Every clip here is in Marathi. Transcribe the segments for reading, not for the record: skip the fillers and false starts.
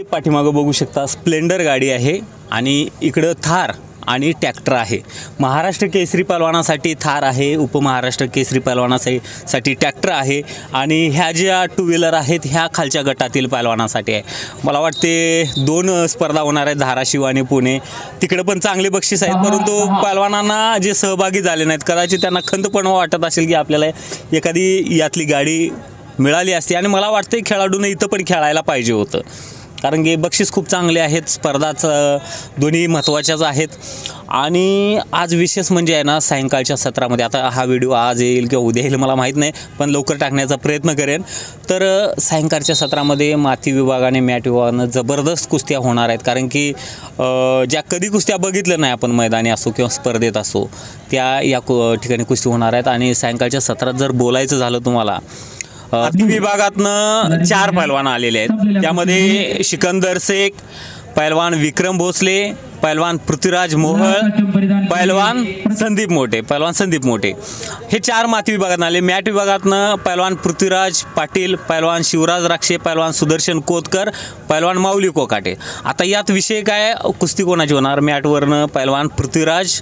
पाठीमागं बघू शकता स्प्लेंडर गाडी आहे आणि इकडं थार आणि ट्रॅक्टर आहे। महाराष्ट्र केसरी पहलवानासाठी थार आहे, उपमहाराष्ट्र केसरी पहलवानासाठी ट्रॅक्टर आहे आणि ह्या ज्या टू व्हीलर आहेत ह्या खालच्या गटातील पहलवानासाठी आहे। मला वाटते 2 स्पर्धा होणार आहेत, धाराशिव आणि पुणे। तिकडे पण चांगले बक्षीस आहेत, परंतु पहलवानांना जे सहभागी झाले नाहीत कदाचित त्यांना खंत पण वाटत असेल की आपल्याला एखादी यातली गाडी मिळाली असती आणि मला वाटतं खेळाडूंनी इथं पण खेळायला पाहिजे होतं, कारण की बक्षीस खूप चांगले आहेत, स्पर्धाच दोन्ही महत्त्वाच्याच आहेत। आणि आज विशेष म्हणजे आहे ना, सायंकाळच्या सत्रामध्ये, आता हा व्हिडिओ आज येईल किंवा उद्या येईल मला माहीत नाही, पण लवकर टाकण्याचा प्रयत्न करेन। तर सायंकाळच्या सत्रामध्ये माती विभागाने मॅट विभागानं जबरदस्त कुस्त्या होणार आहेत, कारण की ज्या कधी कुस्त्या बघितलं नाही आपण मैदानी असो किंवा स्पर्धेत असो त्या या ठिकाणी कुस्ती होणार आहेत। आणि सायंकाळच्या सत्रात जर बोलायचं झालं तुम्हाला, विभागातनं 4 पहलवान आलेले आहेत, त्यामध्ये सिकंदर शेख, पहलवान विक्रम भोसले, पहलवान पृथ्वीराज मोहळ, पहलवान संदीप मोठे हे 4 माती विभागातून आले। मॅट विभागातनं पहलवान पृथ्वीराज पाटील, पहलवान शिवराज राक्षे, पहलवान सुदर्शन कोतकर, पहलवान माऊली कोकाटे। आता यात विषय काय, कुस्ती कोणाची होणार? मॅटवरनं पहलवान पृथ्वीराज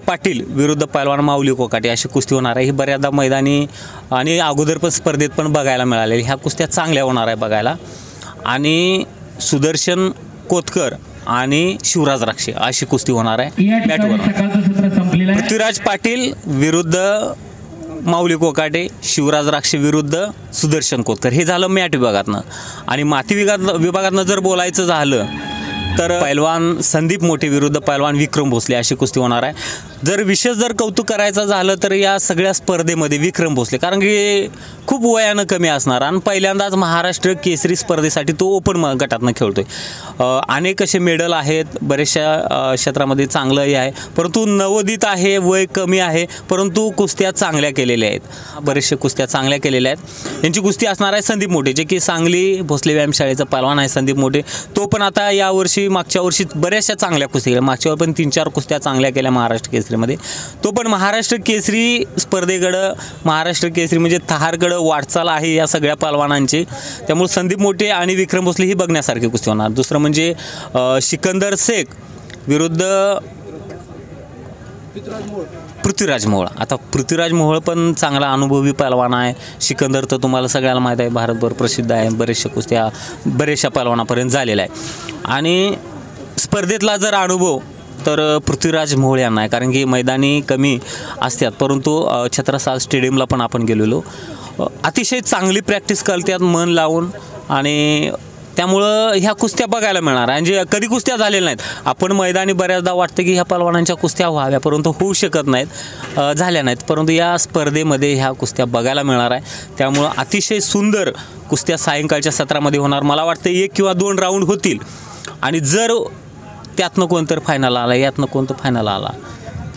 पाटील विरुद्ध पहलवान माऊली कोकाटे अशी कुस्ती होणार आहे। ही बऱ्याचदा मैदानी आणि अगोदर पण स्पर्धेत पण बघायला मिळालेली, ह्या कुस्त्या चांगल्या होणार आहे बघायला। आणि सुदर्शन कोतकर आणि शिवराज राक्षे अशी कुस्ती होणार आहे मॅटवर। पृथ्वीराज पाटील विरुद्ध माऊली कोकाटे, शिवराज राक्षे विरुद्ध सुदर्शन कोतकर, हे झालं मॅट विभागातनं। आणि माती विभागातनं जर बोलायचं झालं तर पहलवान संदीप मोठे विरुद्ध पहलवान विक्रम भोसले अशी कुस्ती होणार आहे। जर विशेष कौतुक करायचं झालं तर या सगळ्या स्पर्धेमध्ये विक्रम भोसले, कारण की खूप वयानं कमी असणार आणि पहिल्यांदाच महाराष्ट्र केसरी स्पर्धेसाठी तो ओपन गटातनं खेळतोय। अनेक असे मेडल आहेत, बरेचशा क्षेत्रामध्ये चांगलं हे आहे, परंतु नवोदित आहे, वय कमी आहे, परंतु कुस्त्या चांगल्या केलेल्या आहेत, बरेचशा कुस्त्या चांगल्या केलेल्या आहेत। यांची कुस्ती असणार आहे संदीप मोठे, जे की सांगली भोसले व्यायामशाळेचा पहलवान आहे संदीप मोठे। तो पण आता यावर्षी मागच्या वर्षी बऱ्याचशा चांगल्या कुस्ती केल्या, मागच्या पण 3-4 कुस्त्या चांगल्या केल्या महाराष्ट्र केसरीमध्ये। तो पण महाराष्ट्र केसरी स्पर्धेकडं, महाराष्ट्र केसरी म्हणजे थारकडं वाटचाल आहे या सगळ्या पहलवानांची, त्यामुळे संदीप मोठे आणि विक्रम भोसले ही बघण्यासारखी कुस्ती होणार। दुसरं म्हणजे सिकंदर शेख विरुद्ध पृथ्वीराज मोहळ। आता पृथ्वीराज मोहळ पण चांगला अनुभवी पहलवान आहे, सिकंदर तर तुम्हाला सगळ्याला माहीत आहे, भारतभर प्रसिद्ध आहे, बरेचशा कुस्त्या बरेचशा पहलवानापर्यंत झालेला आहे। आणि स्पर्धेतला जर अनुभव तर पृथ्वीराज मोहळ यांना आहे, कारण की मैदानी कमी असतात, परंतु छत्रसाल स्टेडियमला पण आपण गेलेलो, अतिशय चांगली प्रॅक्टिस करतात मन लावून, आणि त्यामुळं ह्या कुस्त्या बघायला मिळणार आहे। म्हणजे कधी कुस्त्या झालेल्या नाहीत, आपण मैदानी बऱ्याचदा वाटतं की ह्या पहलवानांच्या कुस्त्या व्हाव्या, परंतु होऊ शकत नाहीत, झाल्या नाहीत, परंतु या स्पर्धेमध्ये ह्या कुस्त्या बघायला मिळणार आहे। त्यामुळं अतिशय सुंदर कुस्त्या सायंकाळच्या सत्रामध्ये होणार। मला वाटतं 1 किंवा 2 राऊंड होतील, आणि जर त्यातनं कोणतं फायनल आला, यातनं कोणतं फायनल आला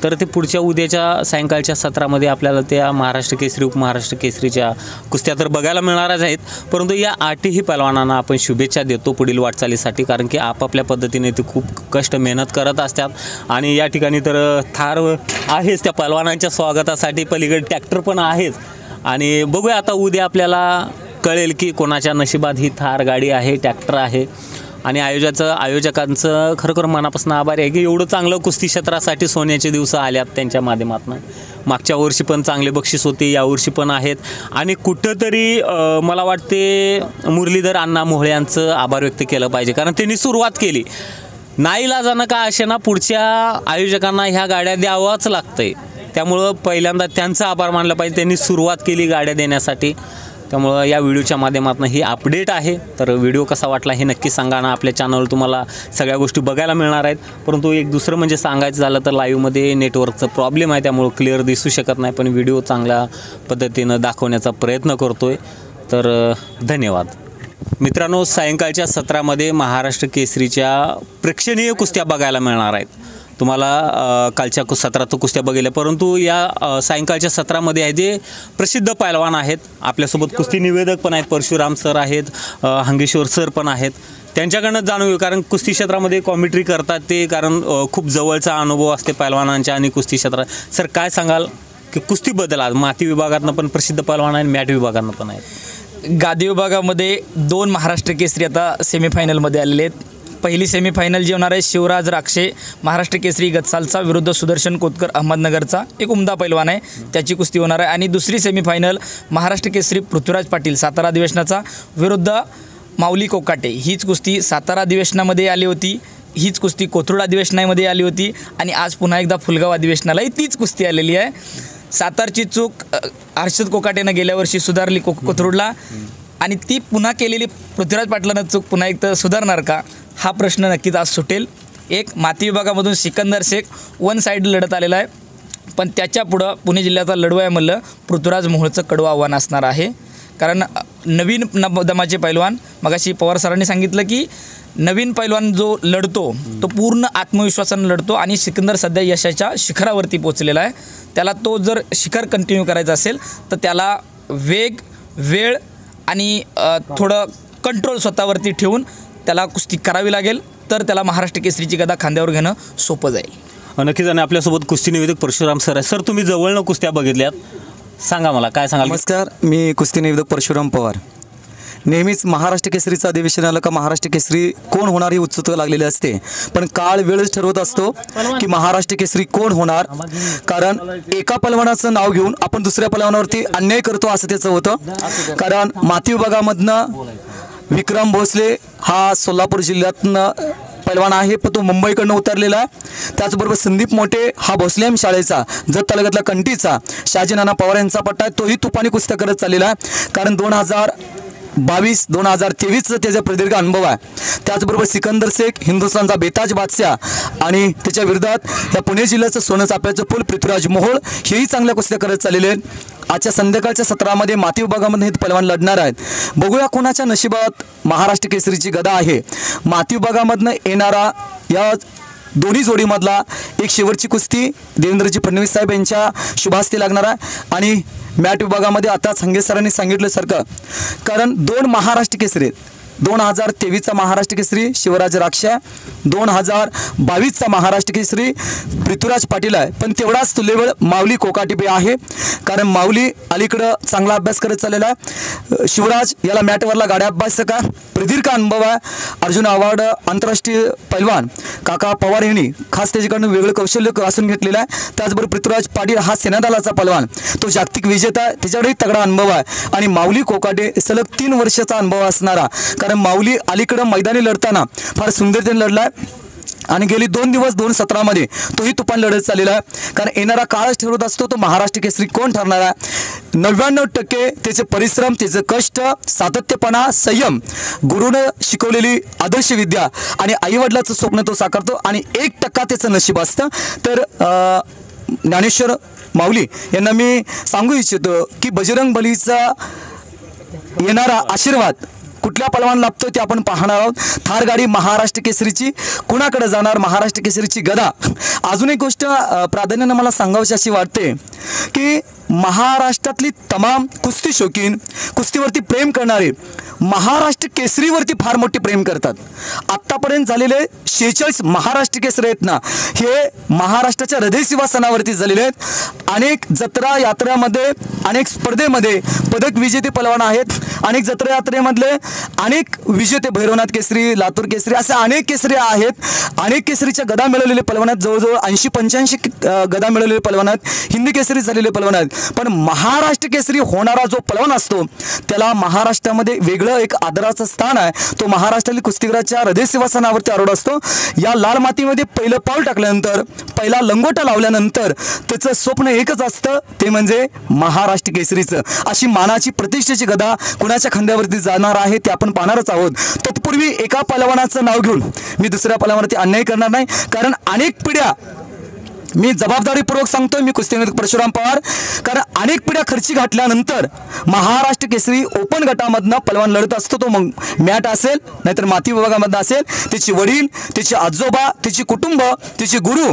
तर ते पुढच्या उद्याच्या सायंकाळच्या सत्रामध्ये आपल्याला त्या महाराष्ट्र केसरी उपमहाराष्ट्र केसरीच्या कुस्त्या तर बघायला मिळणारच आहेत। परंतु या 8ही पहलवानांना आपण शुभेच्छा देतो पुढील वाटचालीसाठी, कारण की आपापल्या पद्धतीने ते खूप कष्ट मेहनत करत असतात। आणि या ठिकाणी तर थार आहेच त्या पहलवानांच्या स्वागतासाठी, पलीकडे ट्रॅक्टर पण आहेच, आणि बघूया आता उद्या आपल्याला कळेल की कोणाच्या नशिबात ही थार गाडी आहे, ट्रॅक्टर आहे। आणि आयोजकांचं खरोखर मनापासून आभार आहे की एवढं चांगलं कुस्ती क्षेत्रासाठी सोन्याचे दिवस आल्यात त्यांच्या माध्यमातून। मागच्या वर्षी पण चांगले बक्षीस होते, यावर्षी पण आहेत, आणि कुठंतरी मला वाटते मुरलीधर अण्णा मोहळे यांचं आभार व्यक्त केलं पाहिजे, कारण त्यांनी सुरुवात केली, नाईलाजानं का असे ना पुढच्या आयोजकांना ह्या गाड्या द्यावाच लागतंय, त्यामुळं पहिल्यांदा त्यांचं आभार मानलं पाहिजे, त्यांनी सुरुवात केली गाड्या देण्यासाठी। त्यामुळं या व्हिडिओच्या माध्यमातून ही अपडेट आहे। तर व्हिडिओ कसा वाटला हे नक्की सांगा ना, आपल्या चॅनलवर तुम्हाला सगळ्या गोष्टी बघायला मिळणार आहेत। परंतु एक दुसरं म्हणजे सांगायचं झालं तर लाईव्हमध्ये नेटवर्कचा प्रॉब्लेम आहे, त्यामुळं क्लिअर दिसू शकत नाही, पण व्हिडिओ चांगल्या पद्धतीनं दाखवण्याचा प्रयत्न करतोय। तर धन्यवाद मित्रांनो। सायंकाळच्या सत्रामध्ये महाराष्ट्र केसरीच्या प्रेक्षणीय कुस्त्या बघायला मिळणार आहेत, तुम्हाला कालच्या सत्रात कुस्त्या बघितल्या, परंतु या सायंकाळच्या सत्रामध्ये आहे जे प्रसिद्ध पहलवान आहेत, आपल्यासोबत कुस्ती निवेदक पण आहेत, परशुराम सर आहेत, हंगेश्वर सर पण आहेत, त्यांच्याकडनं जाणून घेऊ, कारण कुस्ती क्षेत्रामध्ये कॉमेंट्री करतात ते, कारण खूप जवळचा अनुभव असते पहलवानांच्या आणि कुस्ती क्षेत्रात। सर काय सांगाल की कुस्तीबद्दल? आज माती विभागातनं पण प्रसिद्ध पहलवान आहेत, मॅट विभागातनं पण आहेत। गादी विभागामध्ये 2 महाराष्ट्र केसरी आता सेमीफायनलमध्ये आलेले आहेत. पहिली सेमीफायनल जी होणार आहे शिवराज राक्षे महाराष्ट्र केसरी गतसालचा विरुद्ध सुदर्शन कोतकर अहमदनगरचा, एक उमदा पैलवान आहे, त्याची कुस्ती होणार आहे. आणि दुसरी सेमीफायनल महाराष्ट्र केसरी पृथ्वीराज पाटील सातारा अधिवेशनाचा विरुद्ध माऊली कोकाटे. हीच कुस्ती सातारा अधिवेशनामध्ये आली होती, हीच कुस्ती कोथरूड अधिवेशनामध्ये आली होती आणि आज पुन्हा एकदा फुलगाव अधिवेशनालाही तीच कुस्ती आलेली आहे. सातारची चूक हर्षद कोकाटेनं गेल्या वर्षी सुधारली कोथरूडला, आणि ती पुन्हा केलेली पृथ्वीराज पाटलांना चूक पुन्हा एकदा सुधारणार का, हा प्रश्न नक्कीच आज सुटेल. एक माती विभागामधून सिकंदर शेख वन साईड लढत आलेला आहे, पण त्याच्या पुढं पुणे जिल्ह्याचा लढवं आहे म्हणलं पृथ्वीराज मोहोळचं कडवं आव्हान असणार आहे. कारण नवीन दमाचे पैलवान, मगाशी पवार सरांनी सांगितलं की नवीन पैलवान जो लढतो तो पूर्ण आत्मविश्वासानं लढतो, आणि सिकंदर सध्या यशाच्या शिखरावरती पोचलेला आहे. त्याला तो जर शिखर कंटिन्यू करायचा असेल तर त्याला वेग, वेळ आणि थोडं कंट्रोल स्वतःवरती ठेवून त्याला कुस्ती करावी लागेल, तर त्याला महाराष्ट्र केसरीची गदा खांद्यावर घेणं सोपं जाईल. नक्कीच. आणि आपल्यासोबत कुस्ती निवेदक परशुराम सर आहे. सर, तुम्ही जवळनं कुस्त्या बघितल्यात, सांगा मला काय सांगाल. नमस्कार, मी कुस्ती निवेदक परशुराम पवार. नेहमीच महाराष्ट्र केसरीचं अधिवेशन आलं का महाराष्ट्र केसरी कोण होणार ही उत्सुकता लागलेली असते, पण काळ वेळच ठरवत असतो की महाराष्ट्र केसरी कोण होणार. कारण एका पलवानाचं नाव घेऊन आपण दुसऱ्या पलवानावरती अन्याय करतो असं त्याचं होतं. कारण माती विभागामधनं विक्रम भोसले हा सोलापूर जिल्ह्यातनं पैलवान आहे, पण तो मुंबईकडनं उतरलेला आहे. त्याचबरोबर संदीप मोठे हा भोसलेम शाळेचा जत तालुक्यातला कंटीचा शहाजी नाना पवार यांचा पट्टा आहे, तोही तुपानी कुस्त्या करत चाललेला आहे. कारण 2022-2023चा त्याचा प्रदीर्घ अनुभव आहे. त्याचबरोबर सिकंदर शेख हिंदुस्थानचा बेताज बादशाह आणि त्याच्या विरोधात या पुणे जिल्ह्याचं सोनं चाफ्याचं पूल पृथ्वीराज मोहोळ हेही चांगल्या कुस्त्या करत चाललेले आहेत. आजच्या संध्याकाळच्या सत्रामध्ये माती विभागामध्ये हे पैलवान लढणार आहेत. बघूया कोणाच्या नशिबात महाराष्ट्र केसरीची गदा आहे. माती विभागामधनं येणारा या दोन्ही जोडीमधला एक शेवटची कुस्ती देवेंद्रजी फडणवीस साहेब यांच्या शुभास्ती लागणार आहे. आणि मॅट विभागामध्ये आता संघे सरांनी सांगितल्यासारखं, कारण 2 महाराष्ट्र केसरी आहेत. 2023चा महाराष्ट्र केसरी शिवराज राक्षे, 2022चा महाराष्ट्र केसरी पृथ्वीराज पाटील आहे, पण तेवढाच तुल्यबळ माऊली कोकाटे आहे. कारण माऊली अलीकडं चांगला अभ्यास करत चाललेला आहे. शिवराज याला मॅटवरला गाड्या अभ्यासक आहे, प्रदीर्घ अनुभव आहे. अर्जुन अवॉर्ड आंतरराष्ट्रीय पैलवान काका पवार यांनी खास त्याच्याकडून वेगळं कौशल्य असून घेतलेलं आहे. त्याचबरोबर पृथ्वीराज पाटील हा सेनादलाचा पैलवान, तो जागतिक विजेता आहे, त्याच्याकडेही तगडा अनुभव आहे. आणि माऊली कोकाटे सलग 3 वर्षाचा अनुभव असणारा, कारण माऊली अलीकडं मैदानी लढताना फार सुंदरतेने लढलाय आणि गेली 2 दिवस 2 सत्रामध्ये तोही तुफान लढत चाललेला आहे. कारण येणारा काळच ठरवत असतो तो महाराष्ट्र केसरी कोण ठरणार आहे. 99% त्याचे परिश्रम, त्याचं कष्ट, सातत्यपणा, संयम, गुरुनं शिकवलेली आदर्श विद्या आणि आईवडिलाचं स्वप्न तो साकारतो, आणि 1% त्याचं नशीब असतं. तर ज्ञानेश्वर माऊली यांना मी सांगू इच्छितो की बजरंग बलीचा येणारा आशीर्वाद कुठल्या पलवान लाभतो ते आपण पाहणार आहोत. थार गाडी महाराष्ट्र केसरीची कुणाकडे जाणार, महाराष्ट्र केसरीची गदा. अजून एक गोष्ट प्राधान्यानं मला सांगावीशी अशी वाटते की महाराष्ट्रातली तमाम कुस्ती शौकीन, कुस्तीवरती प्रेम करणारे महाराष्ट्र केसरीवरती फार मोठी प्रेम करतात. आत्तापर्यंत झालेले 46 महाराष्ट्र केसरी आहेत ना, हे महाराष्ट्राच्या हृदय सिंहासनावरती झालेले आहेत. अनेक जत्रा यात्रेमध्ये, अनेक स्पर्धेमध्ये पदक विजेते पलवान आहेत. अनेक जत्रा यात्रेमधले अनेक विजेते, भैरवनाथ केसरी, लातूर केसरी, असे अनेक केसरी आहेत. अनेक केसरीच्या गदा मिळवलेले पलवान आहेत, जवळजवळ 80-85 गदा मिळवलेले पलवान आहेत, हिंदी केसरी झालेले पलवान आहेत. पण महाराष्ट्र केसरी होणारा जो पलवान असतो त्याला महाराष्ट्रामध्ये वेगळं एक आदराचं स्थान आहे. तो महाराष्ट्रातील कुस्तीगराच्या हृदय सिंहासनावरती आरूढ असतो. या लाल मातीमध्ये पहिलं पाऊल टाकल्यानंतर, पहिला लंगोटा लावल्यानंतर त्याचं स्वप्न एकच असतं, ते म्हणजे महाराष्ट्र केसरीचं. अशी मानाची, प्रतिष्ठेची गदा कुणाच्या खांद्यावरती जाणार आहे ते आपण पाहणारच आहोत. तत्पूर्वी एका पलवानाचं नाव घेऊन मी दुसऱ्या पलवानावरती अन्याय करणार नाही, कारण अनेक पिढ्या, मी जबाबदारीपूर्वक सांगतोय, मी कुस्ती निवेदक परशुराम पवार, कारण अनेक पिढ्या खर्ची घातल्यानंतर महाराष्ट्र केसरी ओपन गटामधनं पलवान लढत असतो. तो मग मॅट असेल, नाहीतर माती विभागामधनं असेल. त्याचे वडील, त्याचे आजोबा, त्याचे कुटुंब, त्याचे गुरु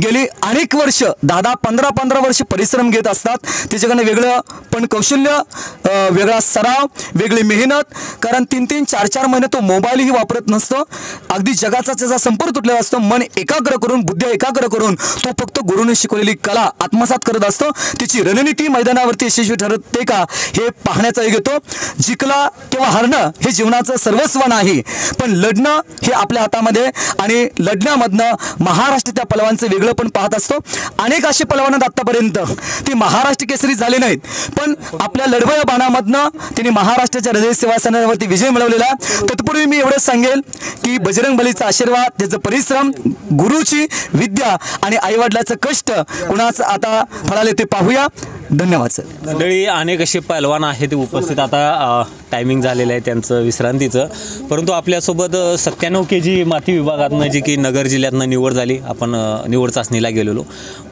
गेली अनेक वर्ष, 10-10, 15-15 वर्ष परिश्रम घेत असतात. त्याच्याकडनं वेगळं पण कौशल्य, वेगळा सराव, वेगळी मेहनत. कारण 3-3, 4-4 महिने तो मोबाईलही वापरत नसतो. अगदी जगाचा त्याचा संपर्क तुटलेला असतो. मन एकाग्र करून, बुद्धी एकाग्र करून तो फक्त गुरुने शिकवलेली कला आत्मसात करत असतो, तिची रणनीती मैदानावरती यशस्वी ठरते का हे पाहण्याचा योग येतो. जिंकला किंवा हरणं हे जीवनाचं सर्वस्व नाही, पण लढणं हे आपल्या हातामध्ये, आणि लढण्यामधनं महाराष्ट्र त्या पलवानचं वेगळं पण पाहत असतो. अनेक असे पलवान आतापर्यंत ते महाराष्ट्र केसरी झाले नाहीत, पण आपल्या लढवया बाणामधनं त्यांनी महाराष्ट्राच्या हृदय सिंहासनावरती विजय मिळवलेला. तत्पूर्वी मी एवढंच सांगेल की बजरंग बलीचा आशीर्वाद, त्याचं परिश्रम, गुरुची विद्या आणि आईवडिलाचं कष्ट कुणाचं आता फळाले ते पाहूया. धन्यवाद सर. मंडळी, अनेक असे पैलवान आहेत ते उपस्थित. आता टायमिंग झालेलं आहे त्यांचं विश्रांतीचं, परंतु आपल्यासोबत 97 kg माती विभागातनं जी की नगर जिल्ह्यातनं निवड झाली, आपण निवड चाचणीला गेलेलो.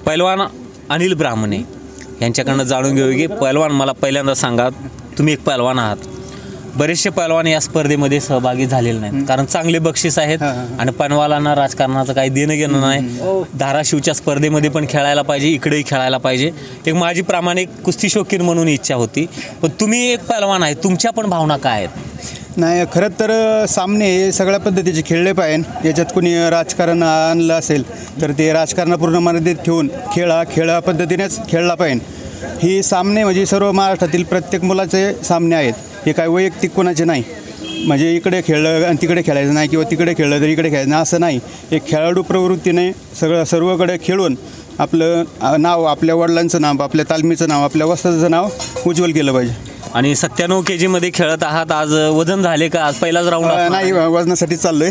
पैलवान अनिल ब्राह्मणे यांच्याकडनं जाणून घेऊ की पैलवान, मला पहिल्यांदा सांगा, तुम्ही एक पैलवान आहात. बरेचसे पैलवान या स्पर्धेमध्ये सहभागी झालेले नाहीत, कारण चांगले बक्षीस आहेत आणि पैलवानांना राजकारणाचं काही देणं घेणं नाही. धाराशिवच्या स्पर्धेमध्ये पण खेळायला पाहिजे, इकडेही खेळायला पाहिजे. एक माझी प्रामाणिक कुस्ती शौकीन म्हणून इच्छा होती, पण तुम्ही एक पैलवान आहे, तुमच्या पण भावना काय आहेत? नाही, खरं तर सामने हे सगळ्या पद्धतीचे खेळले पाहिजे. याच्यात कोणी राजकारण आणलं असेल तर ते राजकारणापूर्ण मर्यादित ठेवून खेळा पद्धतीनेच खेळला पाहिजे. ही सामने म्हणजे सर्व महाराष्ट्रातील प्रत्येक मुलाचे सामने आहेत. हे काय वैयक्तिक कोणाचे नाही, म्हणजे इकडे खेळलं आणि तिकडे खेळायचं नाही, किंवा तिकडे खेळलं तर इकडे खेळायचं नाही, असं नाही. एक खेळाडू प्रवृत्तीने सर्वकडे खेळून आपलं नाव, आपल्या वडिलांचं नाव, आपल्या तालमीचं नाव, आपल्या वस्ताचं नाव उज्ज्वल केलं पाहिजे. आणि 97 kg मध्ये खेळत आहात. आज वजन झाले का? आज पहिलाच राऊंड? नाही, वजनासाठी चाललोय,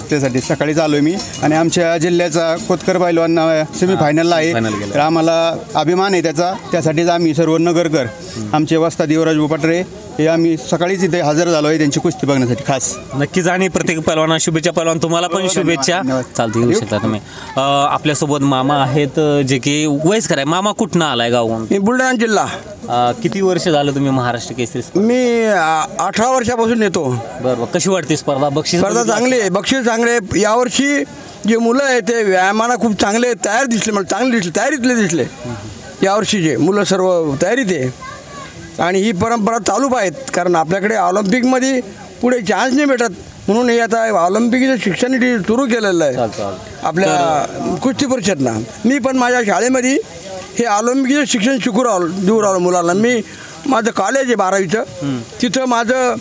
त्यासाठी सकाळी चाललोय मी. आणि आमच्या जिल्ह्याचा कोतकर पैलवान सेमीफायनलला आहे, तर आम्हाला अभिमान आहे त्याचा. त्यासाठीच आम्ही सर्व नगरकर, आमचे वस्ताद युवराज उपाटरे, हे आम्ही सकाळीच इथे हजर झालो आहे त्यांची कुस्ती बघण्यासाठी खास. नक्कीच. आणि प्रत्येक पैलवाना शुभेच्छा. पैलवान, तुम्हाला पण शुभेच्छा. चालते, येऊ शकता तुम्ही. आपल्यासोबत मामा आहेत जे की वयस्कर आहे. मामा कुठनं आलाय गावून? मी बुलढाणा जिल्हा. किती वर्ष झालं तुम्ही महाराष्ट्र केसरी? मी 18 वर्षापासून येतो. बरोबर. कशी वाटते स्पर्धा? बक्षीस स्पर्धा चांगली आहे, बक्षीस चांगले. यावर्षी जे मुलं आहेत ते व्यायामाला खूप चांगले तयार दिसले, मला चांगले दिसले, तयारीतले दिसले यावर्षीचे मुलं, सर्व तयारीत आहे. आणि ही परंपरा चालू पाहिजे, कारण आपल्याकडे ऑलिम्पिकमध्ये पुढे चान्स नाही भेटत, म्हणून हे आता ऑलिम्पिकचं शिक्षण सुरू केलेलं आहे आपल्या कुस्ती परिषदनं. मी पण माझ्या शाळेमध्ये हे ऑलिम्पिकचं शिक्षण देऊ राहिलो मुलांना. मी माझं कॉलेज आहे 12वीचं, तिथं माझं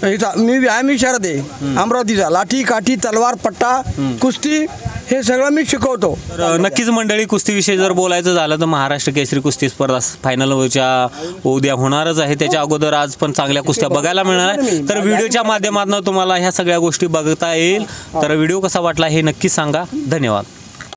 मी व्यायाम शहरात आहे अमरावतीचा. लाठी, काठी, तलवार, पट्टा, कुस्ती हे सगळं मी शिकवतो. नक्कीच मंडळी, कुस्तीविषयी जर बोलायचं झालं तर महाराष्ट्र केसरी कुस्ती स्पर्धा फायनलच्या उद्या होणारच आहे. त्याच्या अगोदर आज पण चांगल्या कुस्त्या बघायला मिळणार आहे. तर व्हिडिओच्या माध्यमातून तुम्हाला ह्या सगळ्या गोष्टी बघता येईल. तर व्हिडिओ कसा वाटला हे नक्कीच सांगा. धन्यवाद.